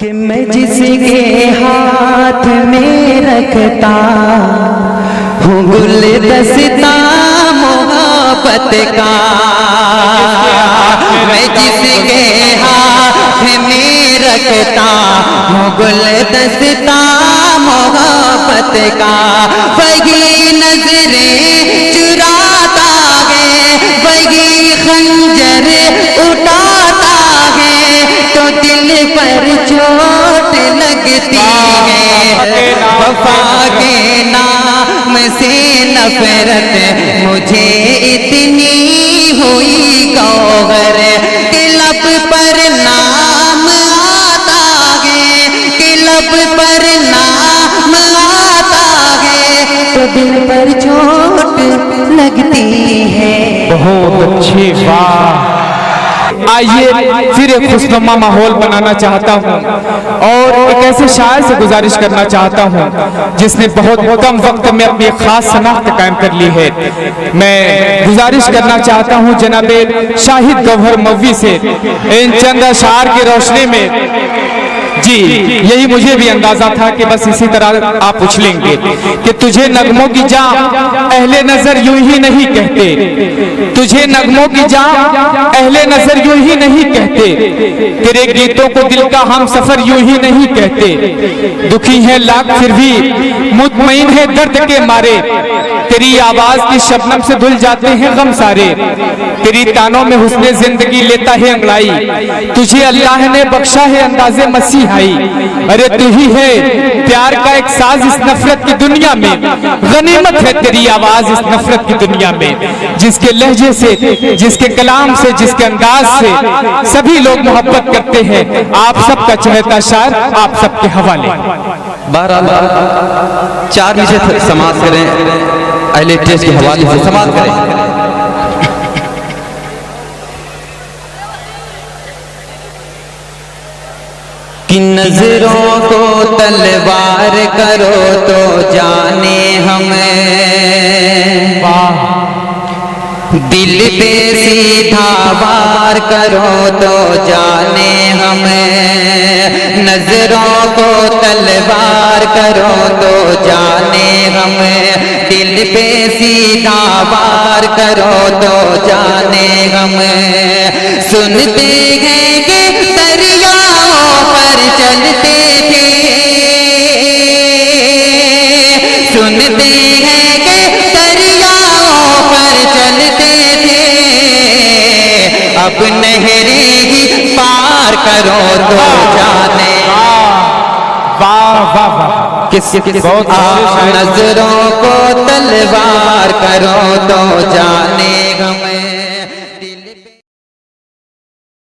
کہ میں جس کے ہاتھ میں رکھتا ہوں گلدستہ محبت کا، میں جس کے ہاتھ میں رکھتا ہوں گلدستہ محبت کا، وہی نظریں چراتا ہے، وہی خنجر اٹھاتا ہے، تو دل پر چوٹ لگتی ہے، وفا کے نام سے نفرت مجھے اتنی ہوئی گوہر، کہ لب پر نام آتا ہے، کہ لب پر نام آتا ہے، تو دل پر چوٹ لگتی ہے۔ بہت اچھی بات۔ آئیے پھر ایک خوشنما ماحول بنانا چاہتا ہوں اور ایک ایسے شاعر سے گزارش کرنا چاہتا ہوں جس نے بہت کم وقت میں اپنی خاص شناخت قائم کر لی ہے۔ میں گزارش کرنا چاہتا ہوں جناب شاہد گوہر مووی سے ان چند اشعار کی روشنی میں، جی یہی مجھے بھی اندازہ تھا کہ بس اسی طرح آپ اچھلیں گے کہ تجھے نغموں کی جاں اہل نظر یوں ہی نہیں کہتے، تجھے نغموں کی جاں اہل نظر یوں ہی نہیں کہتے، تیرے گیتوں کو دل کا ہم سفر یوں ہی نہیں کہتے، دکھی ہے لاکھ پھر بھی مطمئن ہے درد کے مارے، تیری آواز کی شبنم سے دھل جاتے ہیں غم سارے، تیری تانوں میں حسن زندگی لیتا ہے انگڑائی، تجھے اللہ نے بخشا ہے انداز مسیحائی، ارے تو ہی ہے پیار کا ایک ساز اس نفرت کی دنیا میں، غنیمت ہے تیری آواز اس نفرت کی دنیا میں، جس کے لہجے سے، جس کے کلام سے، جس کے انداز سے سبھی لوگ محبت کرتے ہیں، آپ سب کا چہتا شاعر آپ سب کے حوالے۔ بہرحال چار نیچے سماعت کریں، اہل ٹیسٹ کے حوالے سے سماعت کریں۔ کہ نظروں کو تلوار کرو تو جانے ہمیں، دل پہ سیدھا وار کرو تو جانے ہمیں، نظروں کو تلوار کرو تو جانے ہمیں، دل پہ سیدھا وار کرو تو جانے ہمیں، سنتے ہیں کہ دریاؤں پر چلتے تھے، سنتے ہیں کہ دریاؤں پر چلتے تھے، اب نہریں ہی پار کرو تو جانے، نظروں کو تلوار کرو تو جانے